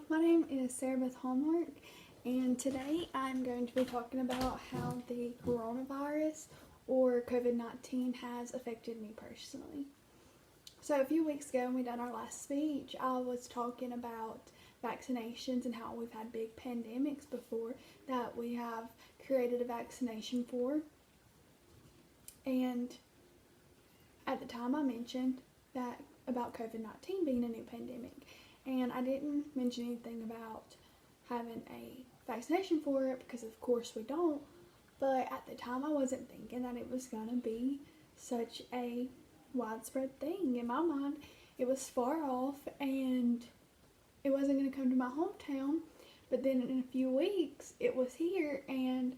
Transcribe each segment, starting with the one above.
My name is Sarah Beth Hallmark, and today I'm going to be talking about how the coronavirus or COVID 19 has affected me personally. So, a few weeks ago, when we done our last speech, I was talking about vaccinations and how we've had big pandemics before that we have created a vaccination for. And at the time, I mentioned that about COVID 19 being a new pandemic. And I didn't mention anything about having a vaccination for it because, of course, we don't. But at the time, I wasn't thinking that it was going to be such a widespread thing. In my mind, it was far off and it wasn't going to come to my hometown. But then in a few weeks, it was here and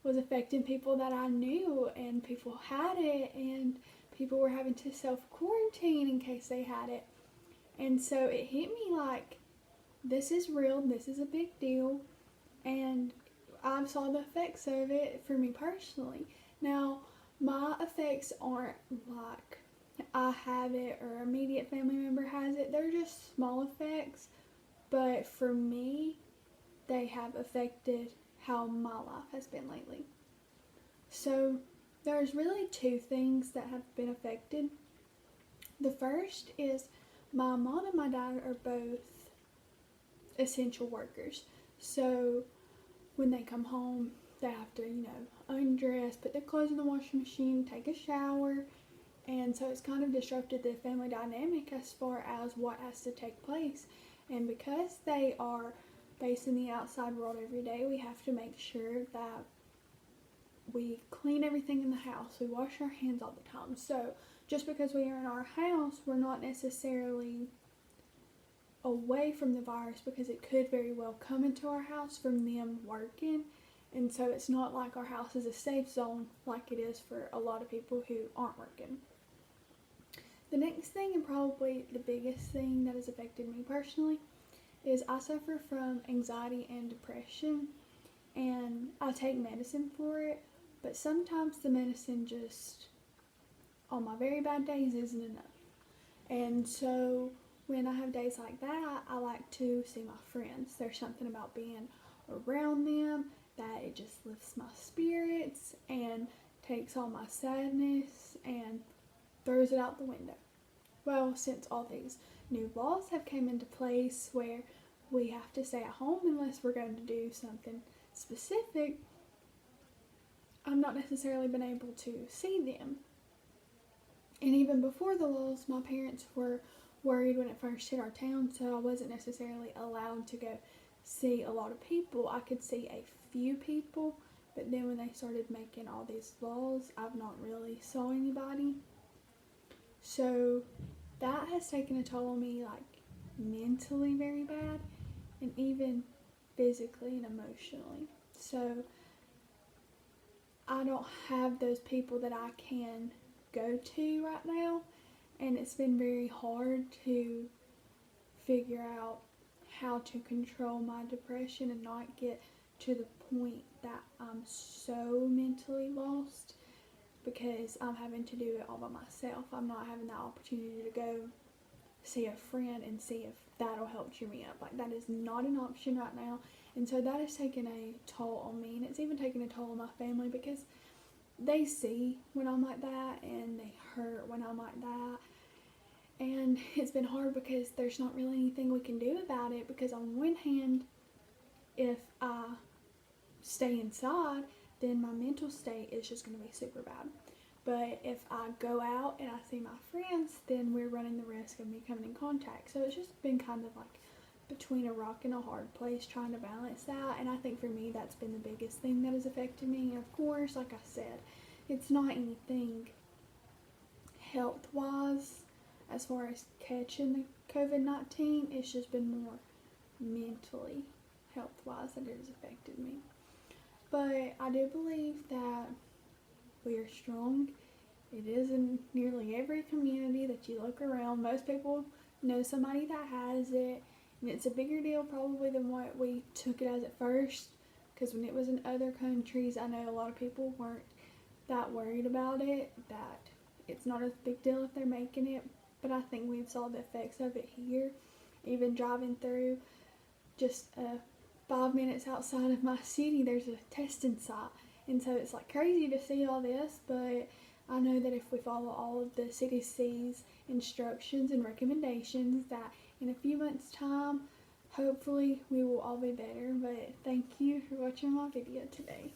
was affecting people that I knew, and people had it, and people were having to self quarantine in case they had it. And so it hit me like, this is real, this is a big deal, and I saw the effects of it for me personally. Now, my effects aren't like I have it or an immediate family member has it. They're just small effects, but for me, they have affected how my life has been lately. So, there's really two things that have been affected. The first is my mom and my dad are both essential workers. So when they come home, they have to, undress, put their clothes in the washing machine, take a shower. And so it's kind of disrupted the family dynamic as far as what has to take place. And because they are facing the outside world every day, we have to make sure that we clean everything in the house. We wash our hands all the time. So just because we are in our house, we're not necessarily away from the virus because it could very well come into our house from them working. And so it's not like our house is a safe zone like it is for a lot of people who aren't working. The next thing, and probably the biggest thing that has affected me personally, is I suffer from anxiety and depression, and I take medicine for it, but sometimes the medicine just, on my very bad days, isn't enough. And so when I have days like that, I like to see my friends. There's something about being around them that it just lifts my spirits and takes all my sadness and throws it out the window. Well, since all these new laws have came into place where we have to stay at home unless we're going to do something specific, I've not necessarily been able to see them. And even before the laws, my parents were worried when it first hit our town, so I wasn't necessarily allowed to go see a lot of people. I could see a few people, but then when they started making all these laws, I've not really saw anybody. So that has taken a toll on me, like mentally very bad, and even physically and emotionally. So I don't have those people that I can go to right now, and it's been very hard to figure out how to control my depression and not get to the point that I'm so mentally lost because I'm having to do it all by myself. I'm not having the opportunity to go see a friend and see if that'll help cheer me up. Like, that is not an option right now. And so that has taken a toll on me, and it's even taken a toll on my family because they see when I'm like that and they hurt when I'm like that. And it's been hard because there's not really anything we can do about it, because on one hand, if I stay inside, then my mental state is just going to be super bad. But if I go out and I see my friends, then we're running the risk of me coming in contact. So it's just been kind of like between a rock and a hard place trying to balance that. And I think for me, that's been the biggest thing that has affected me. And of course, like I said, it's not anything health-wise as far as catching the COVID-19. It's just been more mentally health-wise that it has affected me. But I do believe that we are strong. It is in nearly every community that you look around. Most people know somebody that has it, and it's a bigger deal probably than what we took it as at first, because when it was in other countries, I know a lot of people weren't that worried about it, that it's not a big deal if they're making it. But I think we've saw the effects of it here, even driving through just 5 minutes outside of my city, there's a testing site. And so it's like crazy to see all this, but I know that if we follow all of the CDC's instructions and recommendations, that in a few months' time, hopefully we will all be better. But thank you for watching my video today.